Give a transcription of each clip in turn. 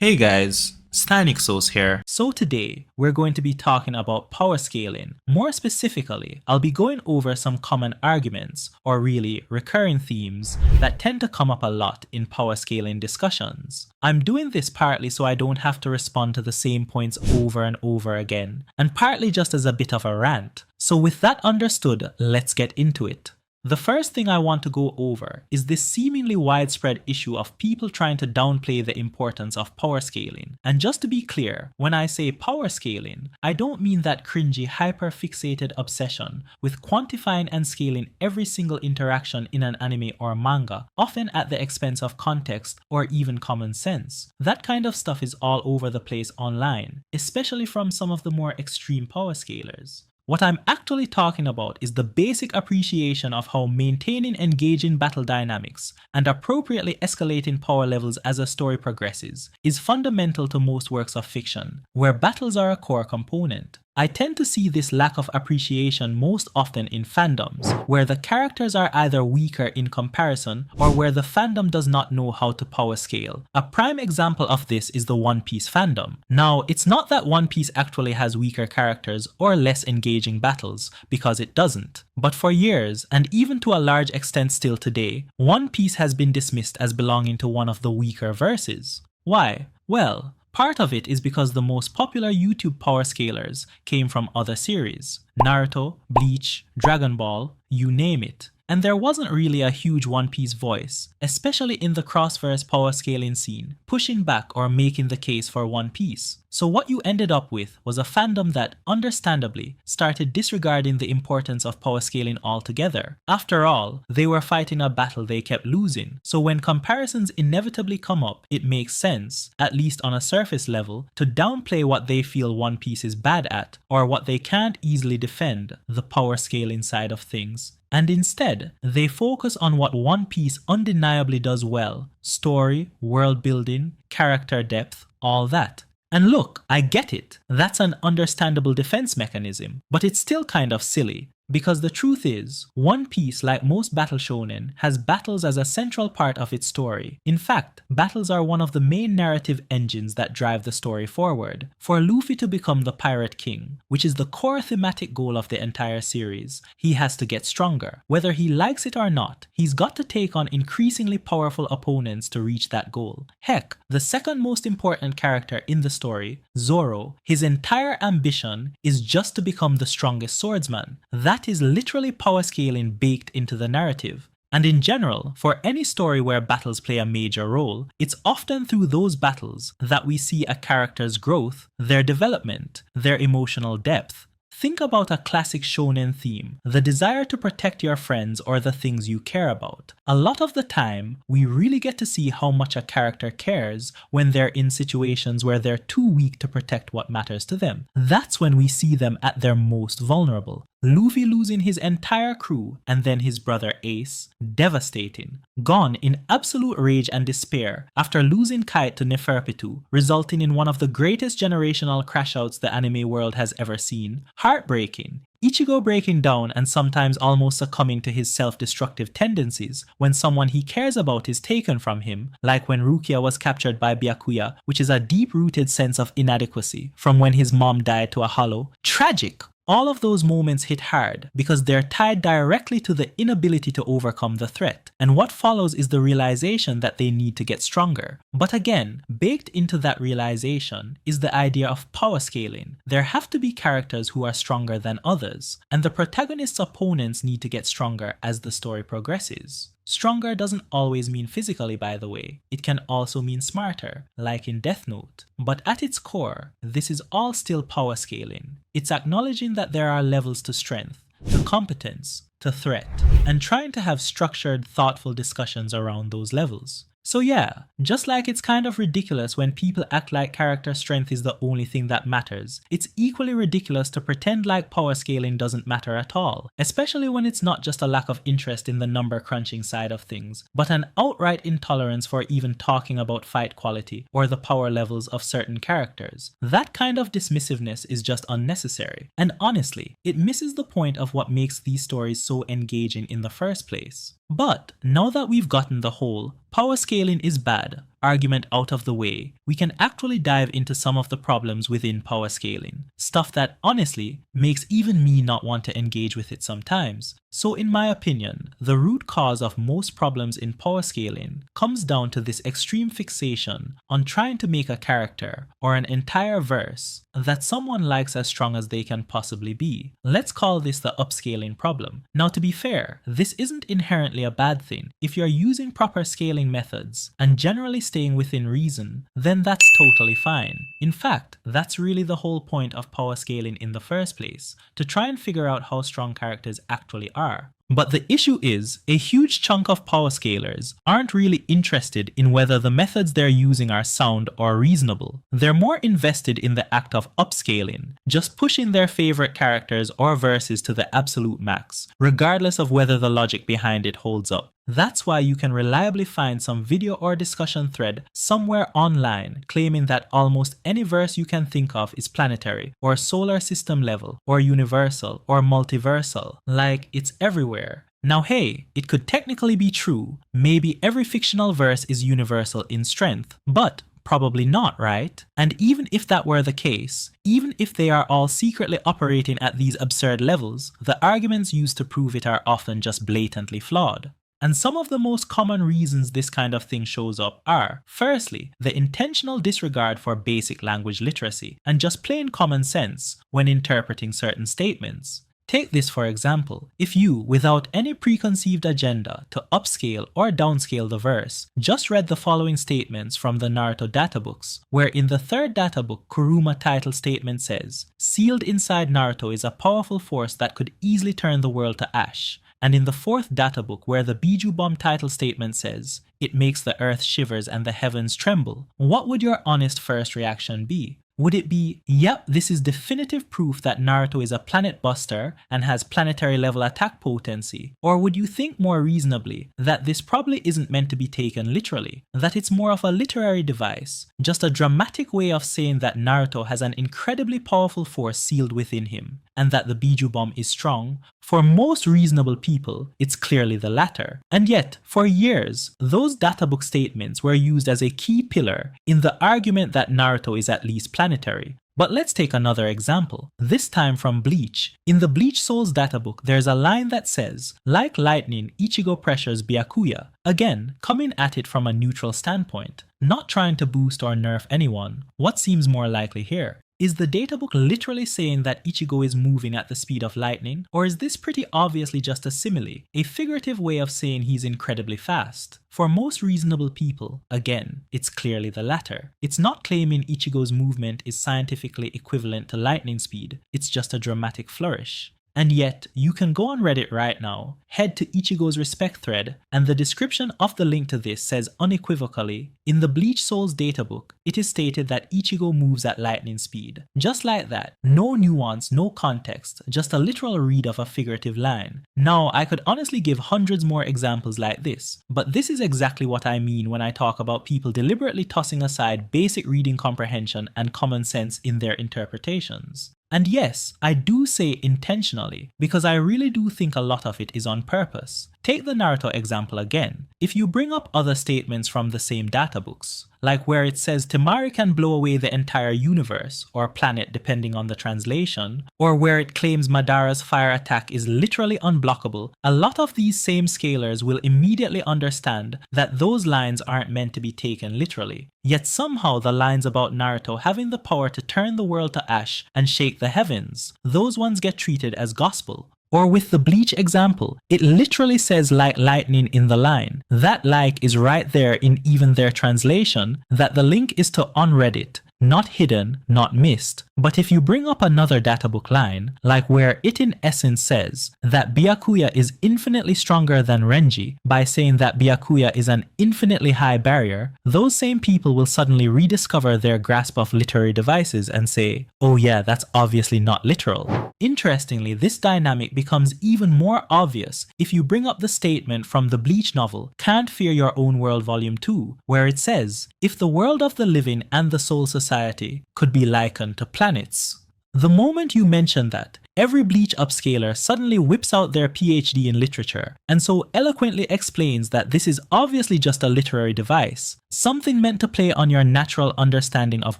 Hey guys, Steinixos here. So today, we're going to be talking about power scaling. More specifically, I'll be going over some common arguments, or really recurring themes, that tend to come up a lot in power scaling discussions. I'm doing this partly so I don't have to respond to the same points over and over again, and partly just as a bit of a rant. So with that understood, let's get into it. The first thing I want to go over is this seemingly widespread issue of people trying to downplay the importance of power scaling. And just to be clear, when I say power scaling, I don't mean that cringy hyper-fixated obsession with quantifying and scaling every single interaction in an anime or manga, often at the expense of context or even common sense. That kind of stuff is all over the place online, especially from some of the more extreme power scalers. What I'm actually talking about is the basic appreciation of how maintaining engaging battle dynamics and appropriately escalating power levels as a story progresses is fundamental to most works of fiction, where battles are a core component. I tend to see this lack of appreciation most often in fandoms, where the characters are either weaker in comparison or where the fandom does not know how to power scale. A prime example of this is the One Piece fandom. Now, it's not that One Piece actually has weaker characters or less engaging battles, because it doesn't. But for years, and even to a large extent still today, One Piece has been dismissed as belonging to one of the weaker verses. Why? Well, part of it is because the most popular YouTube power scalers came from other series. Naruto, Bleach, Dragon Ball, you name it. And there wasn't really a huge One Piece voice, especially in the cross-verse power scaling scene, pushing back or making the case for One Piece. So what you ended up with was a fandom that, understandably, started disregarding the importance of power scaling altogether. After all, they were fighting a battle they kept losing, so when comparisons inevitably come up, it makes sense, at least on a surface level, to downplay what they feel One Piece is bad at, or what they can't easily defend, the power scaling side of things. And instead, they focus on what One Piece undeniably does well: story, world building, character depth, all that. And look, I get it, that's an understandable defense mechanism, but it's still kind of silly. Because the truth is, One Piece, like most battle shonen, has battles as a central part of its story. In fact, battles are one of the main narrative engines that drive the story forward. For Luffy to become the Pirate King, which is the core thematic goal of the entire series, he has to get stronger. Whether he likes it or not, he's got to take on increasingly powerful opponents to reach that goal. Heck, the second most important character in the story, Zoro, his entire ambition is just to become the strongest swordsman. That is literally power scaling baked into the narrative. And in general, for any story where battles play a major role, it's often through those battles that we see a character's growth, their development, their emotional depth. Think about a classic shonen theme, the desire to protect your friends or the things you care about. A lot of the time, we really get to see how much a character cares when they're in situations where they're too weak to protect what matters to them. That's when we see them at their most vulnerable. Luffy losing his entire crew and then his brother Ace, devastating. Gon in absolute rage and despair after losing Kite to Neferpitou, resulting in one of the greatest generational crashouts the anime world has ever seen. Heartbreaking. Ichigo breaking down and sometimes almost succumbing to his self-destructive tendencies when someone he cares about is taken from him, like when Rukia was captured by Byakuya, which is a deep-rooted sense of inadequacy from when his mom died to a hollow. Tragic! All of those moments hit hard because they're tied directly to the inability to overcome the threat, and what follows is the realization that they need to get stronger. But again, baked into that realization is the idea of power scaling. There have to be characters who are stronger than others, and the protagonist's opponents need to get stronger as the story progresses. Stronger doesn't always mean physically, by the way. It can also mean smarter, like in Death Note. But at its core, this is all still power scaling. It's acknowledging that there are levels to strength, to competence, to threat, and trying to have structured, thoughtful discussions around those levels. So yeah, just like it's kind of ridiculous when people act like character strength is the only thing that matters, it's equally ridiculous to pretend like power scaling doesn't matter at all, especially when it's not just a lack of interest in the number crunching side of things, but an outright intolerance for even talking about fight quality or the power levels of certain characters. That kind of dismissiveness is just unnecessary, and honestly, it misses the point of what makes these stories so engaging in the first place. But now that we've gotten the whole power scaling is bad, argument out of the way, we can actually dive into some of the problems within power scaling. Stuff that honestly makes even me not want to engage with it sometimes. So in my opinion, the root cause of most problems in power scaling comes down to this extreme fixation on trying to make a character or an entire verse that someone likes as strong as they can possibly be. Let's call this the upscaling problem. Now, to be fair, this isn't inherently a bad thing. If you're using proper scaling methods and generally staying within reason, then that's totally fine. In fact, that's really the whole point of power scaling in the first place, to try and figure out how strong characters actually are. But the issue is, a huge chunk of power scalers aren't really interested in whether the methods they're using are sound or reasonable. They're more invested in the act of upscaling, just pushing their favorite characters or verses to the absolute max, regardless of whether the logic behind it holds up. That's why you can reliably find some video or discussion thread somewhere online claiming that almost any verse you can think of is planetary, or solar system level, or universal, or multiversal. Like, it's everywhere. Now hey, it could technically be true. Maybe every fictional verse is universal in strength, but probably not, right? And even if that were the case, even if they are all secretly operating at these absurd levels, the arguments used to prove it are often just blatantly flawed. And some of the most common reasons this kind of thing shows up are, firstly, the intentional disregard for basic language literacy and just plain common sense when interpreting certain statements. Take this for example. If you, without any preconceived agenda to upscale or downscale the verse, just read the following statements from the Naruto databooks, where in the third databook Kuruma title statement says, "Sealed inside Naruto is a powerful force that could easily turn the world to ash." And in the fourth databook where the Biju Bomb title statement says, "It makes the earth shivers and the heavens tremble," what would your honest first reaction be? Would it be, yep, this is definitive proof that Naruto is a planet buster and has planetary level attack potency? Or would you think more reasonably that this probably isn't meant to be taken literally, that it's more of a literary device, just a dramatic way of saying that Naruto has an incredibly powerful force sealed within him, and that the Biju Bomb is strong? For most reasonable people, it's clearly the latter. And yet, for years, those databook statements were used as a key pillar in the argument that Naruto is at least planetary. But let's take another example, this time from Bleach. In the Bleach Souls databook, there's a line that says, "Like lightning, Ichigo pressures Byakuya." Again, coming at it from a neutral standpoint, not trying to boost or nerf anyone. What seems more likely here? Is the databook literally saying that Ichigo is moving at the speed of lightning? Or is this pretty obviously just a simile, a figurative way of saying he's incredibly fast? For most reasonable people, again, it's clearly the latter. It's not claiming Ichigo's movement is scientifically equivalent to lightning speed, it's just a dramatic flourish. And yet, you can go on Reddit right now, head to Ichigo's respect thread, and the description of the link to this says unequivocally, in the Bleach Souls databook, it is stated that Ichigo moves at lightning speed. Just like that, no nuance, no context, just a literal read of a figurative line. Now, I could honestly give hundreds more examples like this, but this is exactly what I mean when I talk about people deliberately tossing aside basic reading comprehension and common sense in their interpretations. And yes, I do say intentionally, because I really do think a lot of it is on purpose. Take the Naruto example again. If you bring up other statements from the same databooks, like where it says Temari can blow away the entire universe, or planet depending on the translation, or where it claims Madara's fire attack is literally unblockable, a lot of these same scalers will immediately understand that those lines aren't meant to be taken literally. Yet somehow the lines about Naruto having the power to turn the world to ash and shake the heavens, those ones get treated as gospel. Or with the Bleach example, it literally says like lightning in the line. That like is right there in even their translation, that the link is to on Reddit. Not hidden, not missed. But if you bring up another databook line, like where it in essence says that Byakuya is infinitely stronger than Renji by saying that Byakuya is an infinitely high barrier, those same people will suddenly rediscover their grasp of literary devices and say, oh yeah, that's obviously not literal. Interestingly, this dynamic becomes even more obvious if you bring up the statement from the Bleach novel, Can't Fear Your Own World Volume 2, where it says, if the world of the living and the soul society could be likened to planets. The moment you mention that, every Bleach upscaler suddenly whips out their PhD in literature and so eloquently explains that this is obviously just a literary device, something meant to play on your natural understanding of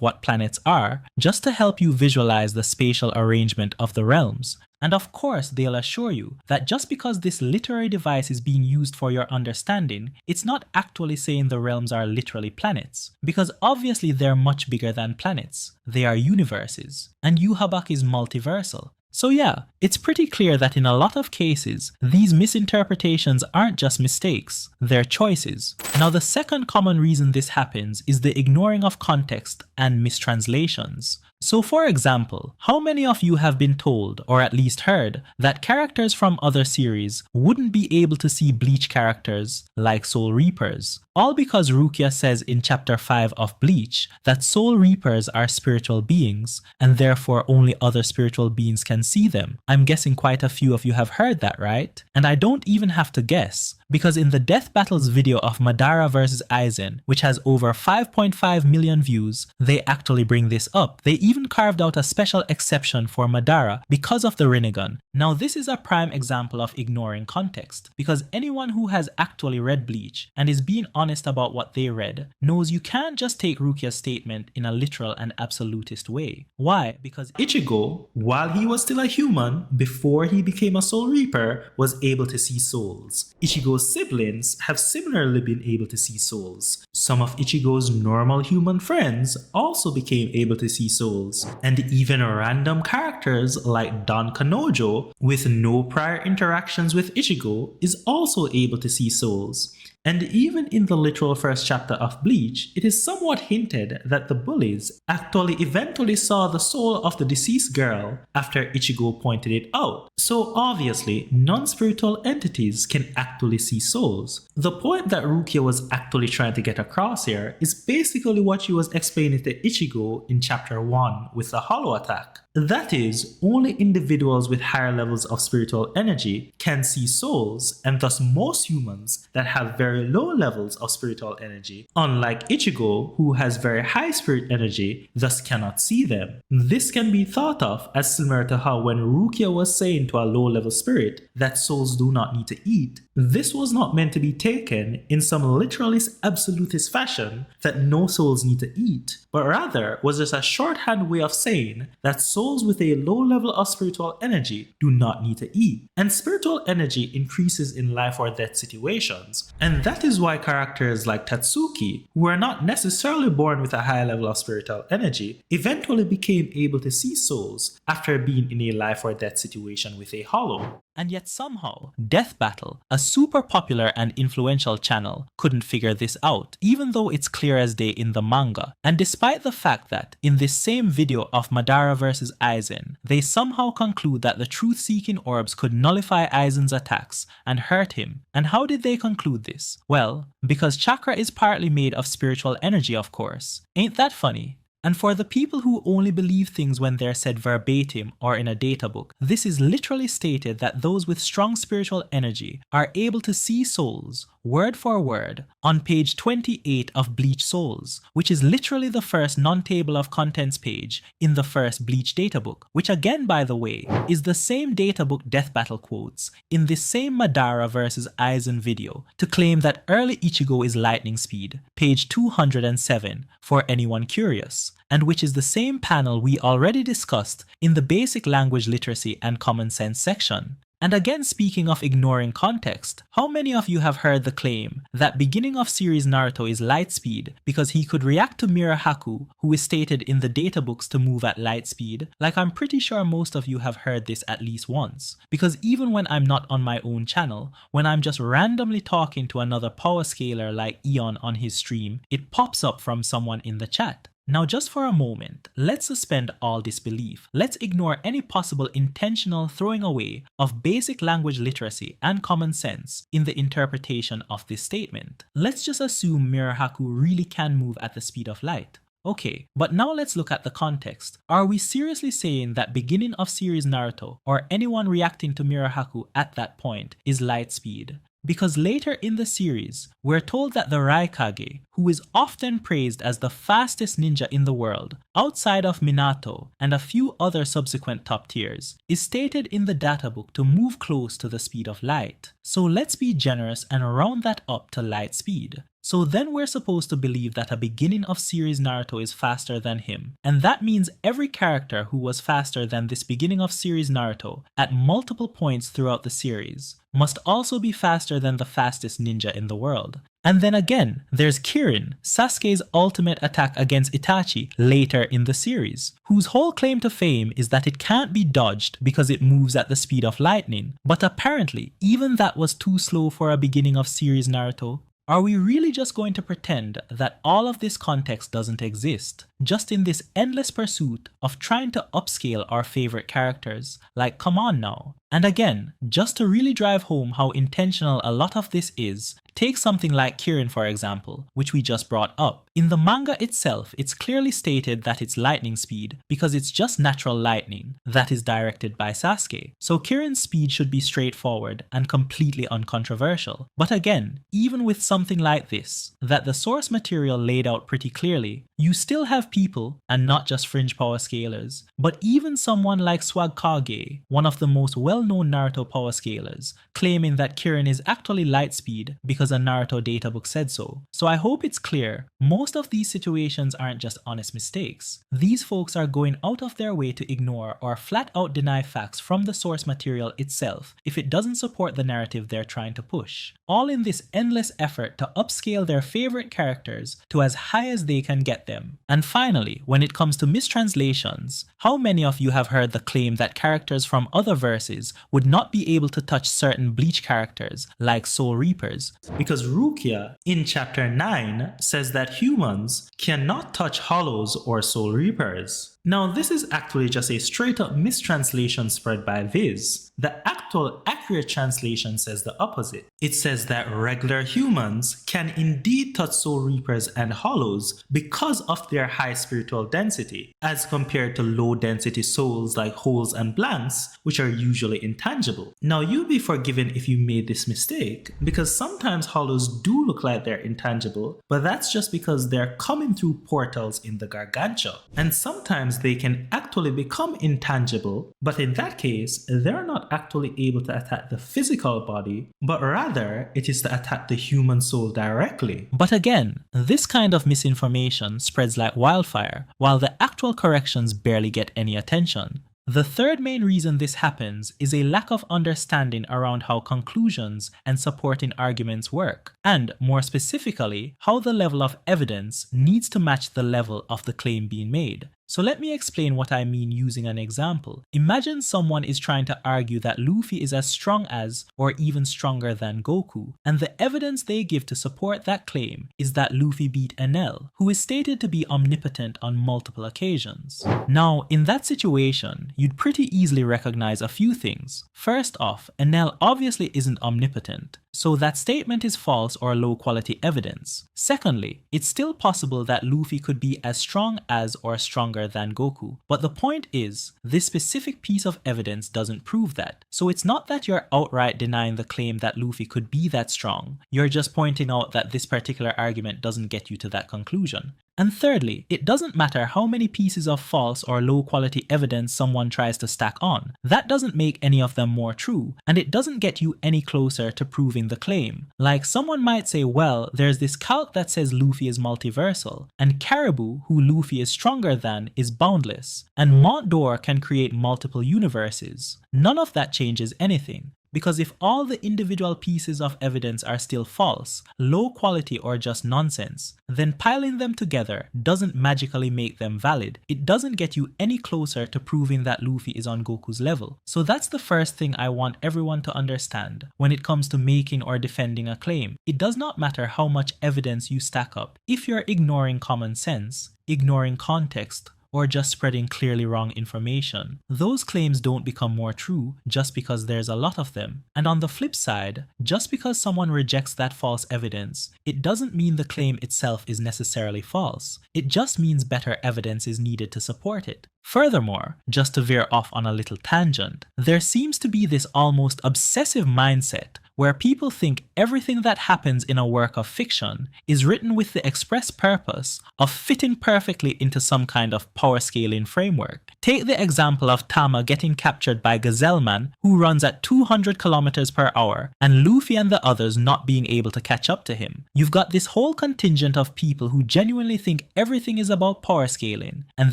what planets are, just to help you visualize the spatial arrangement of the realms. And of course, they'll assure you that just because this literary device is being used for your understanding, it's not actually saying the realms are literally planets, because obviously they're much bigger than planets. They are universes, and Yuhabak is multiversal. So yeah, it's pretty clear that in a lot of cases, these misinterpretations aren't just mistakes, they're choices. Now the second common reason this happens is the ignoring of context and mistranslations. So for example, how many of you have been told, or at least heard, that characters from other series wouldn't be able to see Bleach characters like Soul Reapers? All because Rukia says in chapter 5 of Bleach that Soul Reapers are spiritual beings, and therefore only other spiritual beings can see them. I'm guessing quite a few of you have heard that, right? And I don't even have to guess, because in the Death Battles video of Madara vs Aizen, which has over 5.5 million views, they actually bring this up. They even carved out a special exception for Madara because of the Rinnegan. Now this is a prime example of ignoring context, because anyone who has actually read Bleach and is being honest about what they read knows you can't just take Rukia's statement in a literal and absolutist way. Why? Because Ichigo, while he was still a human, before he became a Soul Reaper, was able to see souls. Ichigo's siblings have similarly been able to see souls. Some of Ichigo's normal human friends also became able to see souls. And even random characters like Don Kanojo, with no prior interactions with Ichigo, is also able to see souls. And even in the literal first chapter of Bleach, it is somewhat hinted that the bullies actually eventually saw the soul of the deceased girl after Ichigo pointed it out. So obviously, non-spiritual entities can actually see souls. The point that Rukia was actually trying to get across here is basically what she was explaining to Ichigo in chapter 1 with the Hollow Attack. That is, only individuals with higher levels of spiritual energy can see souls, and thus most humans that have very low levels of spiritual energy, unlike Ichigo, who has very high spirit energy, thus cannot see them. This can be thought of as similar to how when Rukia was saying to a low-level spirit that souls do not need to eat, this was not meant to be taken in some literalist absolutist fashion that no souls need to eat, but rather was just a shorthand way of saying that souls with a low level of spiritual energy do not need to eat. And spiritual energy increases in life or death situations. And that is why characters like Tatsuki, who are not necessarily born with a high level of spiritual energy, eventually became able to see souls after being in a life or death situation with a hollow. And yet somehow, Death Battle, a super popular and influential channel, couldn't figure this out, even though it's clear as day in the manga. And despite the fact that, in this same video of Madara vs Aizen, they somehow conclude that the truth-seeking orbs could nullify Aizen's attacks and hurt him. And how did they conclude this? Well, because chakra is partly made of spiritual energy, of course. Ain't that funny? And for the people who only believe things when they're said verbatim or in a data book, this is literally stated that those with strong spiritual energy are able to see souls, word for word, on page 28 of Bleach Souls, which is literally the first non-table of contents page in the first Bleach databook, which again, by the way, is the same databook Death Battle quotes in this same Madara vs Aizen video to claim that early Ichigo is lightning speed, page 207, for anyone curious, and which is the same panel we already discussed in the basic language literacy and common sense section. And again, speaking of ignoring context, how many of you have heard the claim that beginning of series Naruto is light speed because he could react to Mirahaku, who is stated in the databooks to move at light speed? Like, I'm pretty sure most of you have heard this at least once, because even when I'm not on my own channel, when I'm just randomly talking to another power scaler like Eon on his stream, it pops up from someone in the chat. Now just for a moment, let's suspend all disbelief. Let's ignore any possible intentional throwing away of basic language literacy and common sense in the interpretation of this statement. Let's just assume Mirahaku really can move at the speed of light. Okay, but now let's look at the context. Are we seriously saying that beginning of series Naruto or anyone reacting to Mirahaku at that point is light speed? Because later in the series, we're told that the Raikage, who is often praised as the fastest ninja in the world, outside of Minato and a few other subsequent top tiers, is stated in the databook to move close to the speed of light. So let's be generous and round that up to light speed. So then we're supposed to believe that a beginning of series Naruto is faster than him, and that means every character who was faster than this beginning of series Naruto at multiple points throughout the series must also be faster than the fastest ninja in the world. And then again, there's Kirin, Sasuke's ultimate attack against Itachi later in the series, whose whole claim to fame is that it can't be dodged because it moves at the speed of lightning. But apparently, even that was too slow for a beginning of series Naruto. Are we really just going to pretend that all of this context doesn't exist, just in this endless pursuit of trying to upscale our favorite characters? Like, come on now. And again, just to really drive home how intentional a lot of this is, take something like Kirin for example, which we just brought up. In the manga itself, it's clearly stated that it's lightning speed because it's just natural lightning that is directed by Sasuke. So Kirin's speed should be straightforward and completely uncontroversial. But again, even with something like this, that the source material laid out pretty clearly, you still have people, and not just fringe power scalers, but even someone like Swagkage, one of the most well-known Naruto power scalers, claiming that Kirin is actually light speed because a Naruto databook said so. So I hope it's clear, most of these situations aren't just honest mistakes. These folks are going out of their way to ignore or flat out deny facts from the source material itself if it doesn't support the narrative they're trying to push. All in this endless effort to upscale their favorite characters to as high as they can get them. And finally, when it comes to mistranslations, how many of you have heard the claim that characters from other verses would not be able to touch certain Bleach characters like Soul Reapers? Because Rukia in chapter 9 says that humans cannot touch Hollows or Soul Reapers. Now this is actually just a straight up mistranslation spread by Viz. The actual accurate translation says the opposite. It says that regular humans can indeed touch Soul Reapers and Hollows because of their high spiritual density, as compared to low density souls like holes and blanks, which are usually intangible. Now you'll be forgiven if you made this mistake, because sometimes Hollows do look like they're intangible, but that's just because they're coming through portals in the Gargantua. And sometimes they can actually become intangible, but in that case, they're not actually able to attack the physical body, but rather it is to attack the human soul directly. But again, this kind of misinformation spreads like wildfire, while the actual corrections barely get any attention. The third main reason this happens is a lack of understanding around how conclusions and supporting arguments work, and more specifically, how the level of evidence needs to match the level of the claim being made. So let me explain what I mean using an example. Imagine someone is trying to argue that Luffy is as strong as or even stronger than Goku, and the evidence they give to support that claim is that Luffy beat Enel, who is stated to be omnipotent on multiple occasions. Now, in that situation, you'd pretty easily recognize a few things. First off, Enel obviously isn't omnipotent, so that statement is false or low quality evidence. Secondly, it's still possible that Luffy could be as strong as or stronger than Goku, but the point is, this specific piece of evidence doesn't prove that. So it's not that you're outright denying the claim that Luffy could be that strong, you're just pointing out that this particular argument doesn't get you to that conclusion. And thirdly, it doesn't matter how many pieces of false or low quality evidence someone tries to stack on. That doesn't make any of them more true, and it doesn't get you any closer to proving the claim. Like, someone might say, well, there's this calc that says Luffy is multiversal, and Caribou, who Luffy is stronger than, is boundless, and Mont d'Or can create multiple universes. None of that changes anything. Because if all the individual pieces of evidence are still false, low quality or just nonsense, then piling them together doesn't magically make them valid. It doesn't get you any closer to proving that Luffy is on Goku's level. So that's the first thing I want everyone to understand when it comes to making or defending a claim. It does not matter how much evidence you stack up. If you're ignoring common sense, ignoring context, or just spreading clearly wrong information, those claims don't become more true just because there's a lot of them. And on the flip side, just because someone rejects that false evidence, it doesn't mean the claim itself is necessarily false. It just means better evidence is needed to support it. Furthermore, just to veer off on a little tangent, there seems to be this almost obsessive mindset where people think everything that happens in a work of fiction is written with the express purpose of fitting perfectly into some kind of power scaling framework. Take the example of Tama getting captured by Gazelleman, who runs at 200 kilometers per hour, and Luffy and the others not being able to catch up to him. You've got this whole contingent of people who genuinely think everything is about power scaling, and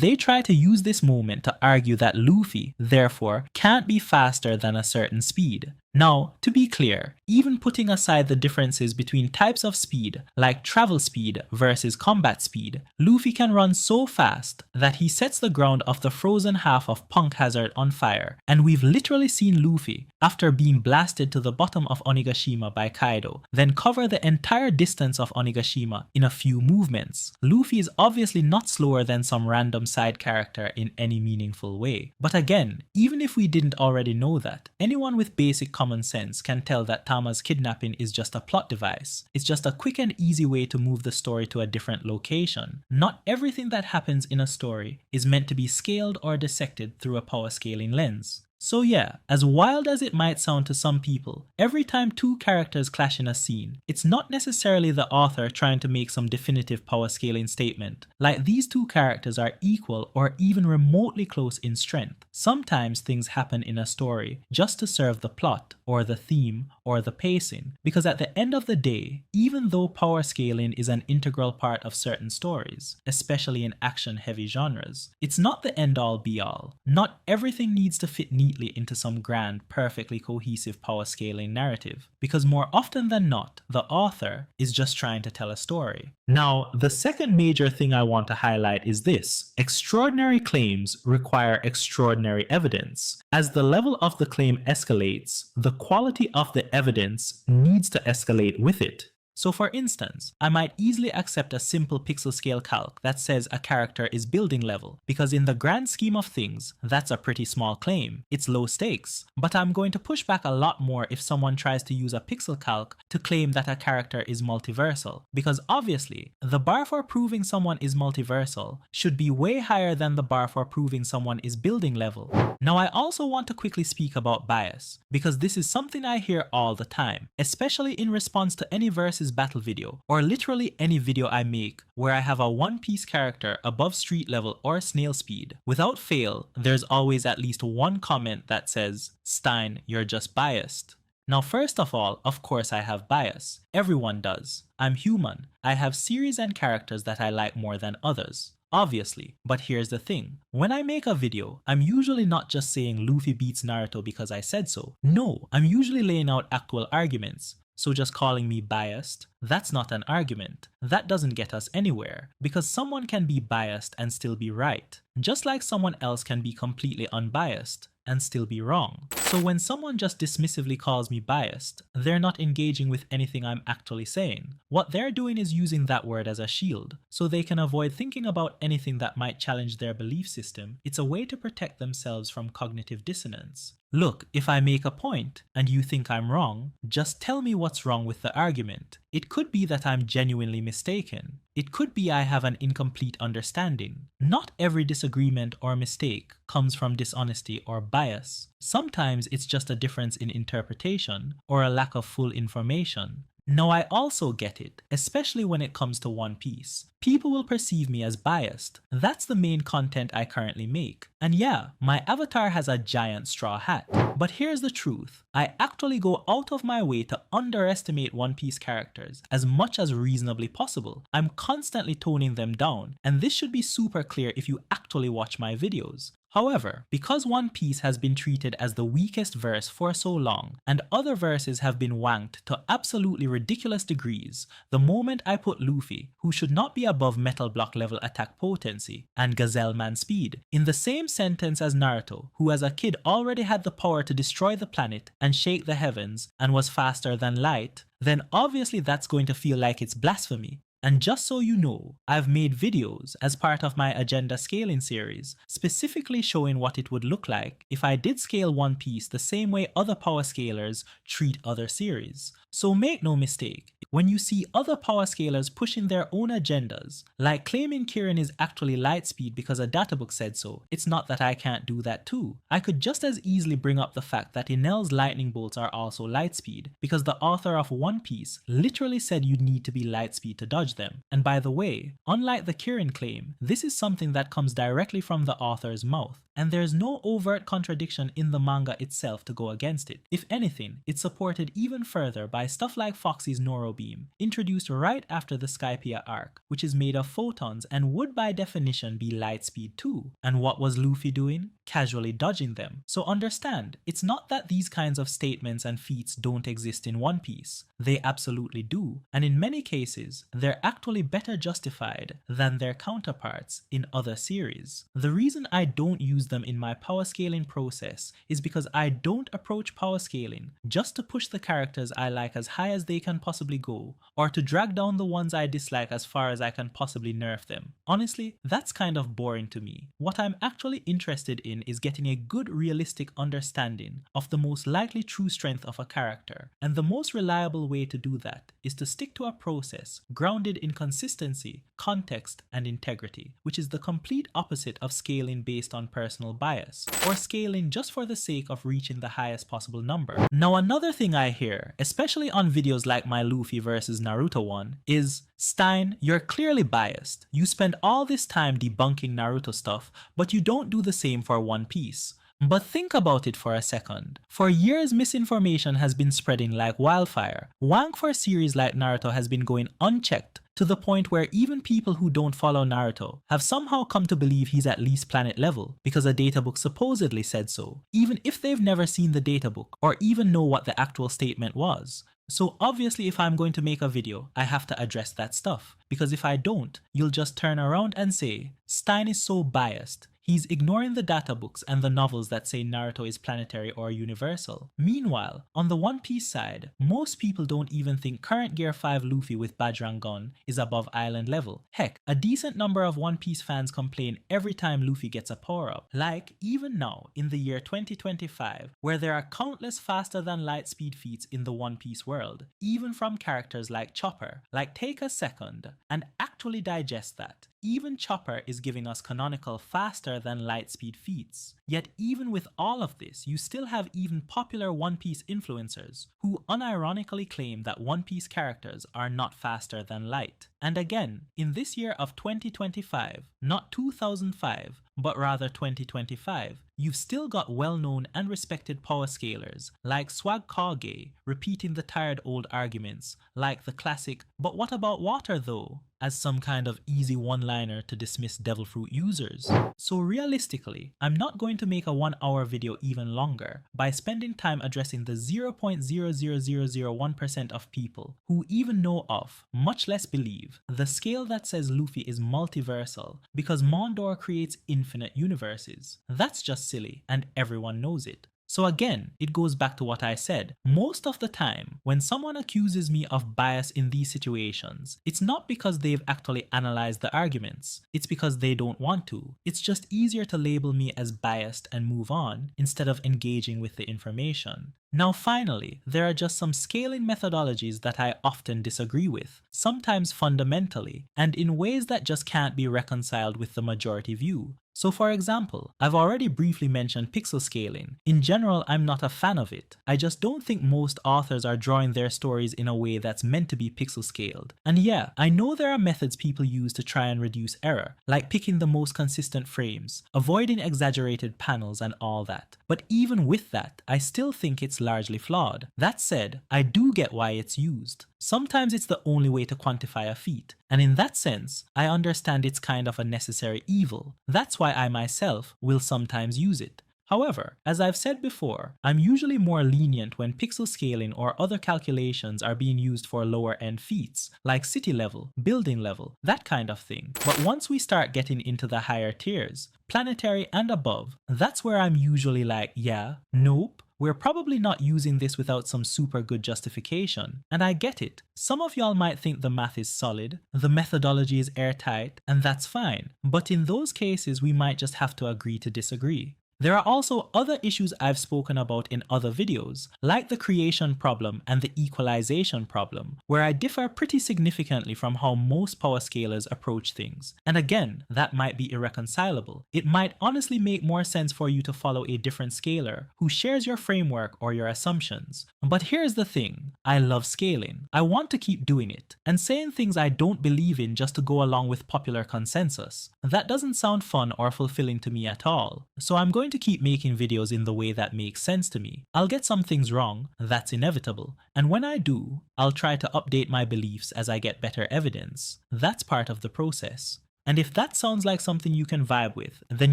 they try to use this moment to argue that Luffy, therefore, can't be faster than a certain speed. Now, to be clear, even putting aside the differences between types of speed, like travel speed versus combat speed, Luffy can run so fast that he sets the ground of the frozen half of Punk Hazard on fire, and we've literally seen Luffy, after being blasted to the bottom of Onigashima by Kaido, then cover the entire distance of Onigashima in a few movements. Luffy is obviously not slower than some random side character in any meaningful way. But again, even if we didn't already know that, anyone with basic common sense can tell that Tama's kidnapping is just a plot device. It's just a quick and easy way to move the story to a different location. Not everything that happens in a story is meant to be scaled or dissected through a power scaling lens. So yeah, as wild as it might sound to some people, every time two characters clash in a scene, it's not necessarily the author trying to make some definitive power scaling statement, like these two characters are equal or even remotely close in strength. Sometimes things happen in a story just to serve the plot, or the theme, or the pacing, because at the end of the day, even though power scaling is an integral part of certain stories, especially in action-heavy genres, it's not the end-all be-all. Not everything needs to fit neatly into some grand, perfectly cohesive power scaling narrative, because more often than not, the author is just trying to tell a story. Now, the second major thing I want to highlight is this: extraordinary claims require extraordinary evidence. As the level of the claim escalates, the quality of the evidence needs to escalate with it. So for instance, I might easily accept a simple pixel scale calc that says a character is building level, because in the grand scheme of things, that's a pretty small claim. It's low stakes. But I'm going to push back a lot more if someone tries to use a pixel calc to claim that a character is multiversal, because obviously, the bar for proving someone is multiversal should be way higher than the bar for proving someone is building level. Now I also want to quickly speak about bias, because this is something I hear all the time, especially in response to any versus battle video, or literally any video I make where I have a One Piece character above street level or snail speed. Without fail, there's always at least one comment that says, "Stein, you're just biased." Now first of all, of course I have bias. Everyone does. I'm human. I have series and characters that I like more than others. Obviously, but here's the thing. When I make a video, I'm usually not just saying Luffy beats Naruto because I said so. No, I'm usually laying out actual arguments. So just calling me biased, that's not an argument. That doesn't get us anywhere, because someone can be biased and still be right, just like someone else can be completely unbiased and still be wrong. So when someone just dismissively calls me biased, they're not engaging with anything I'm actually saying. What they're doing is using that word as a shield, so they can avoid thinking about anything that might challenge their belief system. It's a way to protect themselves from cognitive dissonance. Look, if I make a point and you think I'm wrong, just tell me what's wrong with the argument. It could be that I'm genuinely mistaken. It could be I have an incomplete understanding. Not every disagreement or mistake comes from dishonesty or bias. Sometimes it's just a difference in interpretation or a lack of full information. Now I also get it, especially when it comes to One Piece. People will perceive me as biased. That's the main content I currently make. And yeah, my avatar has a giant straw hat. But here's the truth. I actually go out of my way to underestimate One Piece characters as much as reasonably possible. I'm constantly toning them down, and this should be super clear if you actually watch my videos. However, because One Piece has been treated as the weakest verse for so long, and other verses have been wanked to absolutely ridiculous degrees, the moment I put Luffy, who should not be above metal block level attack potency, and Gazelleman speed, in the same sentence as Naruto, who as a kid already had the power to destroy the planet and shake the heavens and was faster than light, then obviously that's going to feel like it's blasphemy. And just so you know, I've made videos as part of my agenda scaling series, specifically showing what it would look like if I did scale One Piece the same way other power scalers treat other series. So make no mistake, when you see other power scalers pushing their own agendas, like claiming Kirin is actually lightspeed because a databook said so, it's not that I can't do that too. I could just as easily bring up the fact that Enel's lightning bolts are also lightspeed, because the author of One Piece literally said you'd need to be lightspeed to dodge them. And by the way, unlike the Kirin claim, this is something that comes directly from the author's mouth, and there's no overt contradiction in the manga itself to go against it. If anything, it's supported even further by stuff like Foxy's Noro Beam, introduced right after the Skypiea arc, which is made of photons and would by definition be lightspeed too. And what was Luffy doing? Casually dodging them. So understand, it's not that these kinds of statements and feats don't exist in One Piece. They absolutely do, and in many cases, they're actually better justified than their counterparts in other series. The reason I don't use them in my power scaling process is because I don't approach power scaling just to push the characters I like as high as they can possibly go, or to drag down the ones I dislike as far as I can possibly nerf them. Honestly, that's kind of boring to me. What I'm actually interested in is getting a good realistic understanding of the most likely true strength of a character, and the most reliable way to do that is to stick to a process grounded in consistency, context, and integrity, which is the complete opposite of scaling based on personal bias, or scaling just for the sake of reaching the highest possible number. Now another thing I hear, especially on videos like my Luffy versus Naruto one, is, Stein, you're clearly biased. You spend all this time debunking Naruto stuff, but you don't do the same for One Piece. But think about it for a second. For years, misinformation has been spreading like wildfire. Wank for a series like Naruto has been going unchecked, to the point where even people who don't follow Naruto have somehow come to believe he's at least planet level because a databook supposedly said so, even if they've never seen the databook or even know what the actual statement was. So obviously if I'm going to make a video, I have to address that stuff, because if I don't, you'll just turn around and say, Stein is so biased. He's ignoring the data books and the novels that say Naruto is planetary or universal. Meanwhile, on the One Piece side, most people don't even think current Gear 5 Luffy with Bajrang Gun is above island level. Heck, a decent number of One Piece fans complain every time Luffy gets a power-up. Like, even now, in the year 2025, where there are countless faster than light speed feats in the One Piece world, even from characters like Chopper. Like, take a second and actually digest that. Even Chopper is giving us canonical faster than light speed feats. Yet even with all of this, you still have even popular One Piece influencers who unironically claim that One Piece characters are not faster than light. And again, in this year of 2025, not 2005, but rather 2025, you've still got well-known and respected power scalers like Swag Kage repeating the tired old arguments like the classic, "But what about water though?" as some kind of easy one-liner to dismiss devil fruit users. So realistically, I'm not going to make a 1-hour video even longer by spending time addressing the 0.00001% of people who even know of, much less believe, the scale that says Luffy is multiversal because Mondor creates infinite universes. That's just silly, and everyone knows it. So again, it goes back to what I said. Most of the time, when someone accuses me of bias in these situations, it's not because they've actually analyzed the arguments. It's because they don't want to. It's just easier to label me as biased and move on instead of engaging with the information. Now finally, there are just some scaling methodologies that I often disagree with, sometimes fundamentally, and in ways that just can't be reconciled with the majority view. So for example, I've already briefly mentioned pixel scaling. In general, I'm not a fan of it. I just don't think most authors are drawing their stories in a way that's meant to be pixel scaled. And yeah, I know there are methods people use to try and reduce error, like picking the most consistent frames, avoiding exaggerated panels and all that. But even with that, I still think it's largely flawed. That said, I do get why it's used. Sometimes it's the only way to quantify a feat, and in that sense, I understand it's kind of a necessary evil. That's why I myself will sometimes use it. However, as I've said before, I'm usually more lenient when pixel scaling or other calculations are being used for lower end feats, like city level, building level, that kind of thing. But once we start getting into the higher tiers, planetary and above, that's where I'm usually like, yeah, nope. We're probably not using this without some super good justification. And I get it. Some of y'all might think the math is solid, the methodology is airtight, and that's fine. But in those cases, we might just have to agree to disagree. There are also other issues I've spoken about in other videos, like the creation problem and the equalization problem, where I differ pretty significantly from how most power scalers approach things. And again, that might be irreconcilable. It might honestly make more sense for you to follow a different scaler who shares your framework or your assumptions. But here's the thing, I love scaling. I want to keep doing it, and saying things I don't believe in just to go along with popular consensus. That doesn't sound fun or fulfilling to me at all. So I'm going to keep making videos in the way that makes sense to me. I'll get some things wrong, that's inevitable, and when I do, I'll try to update my beliefs as I get better evidence. That's part of the process. And if that sounds like something you can vibe with, then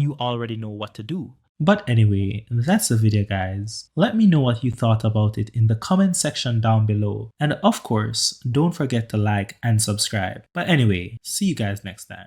you already know what to do. But anyway, that's the video guys. Let me know what you thought about it in the comment section down below. And of course, don't forget to like and subscribe. But anyway, see you guys next time.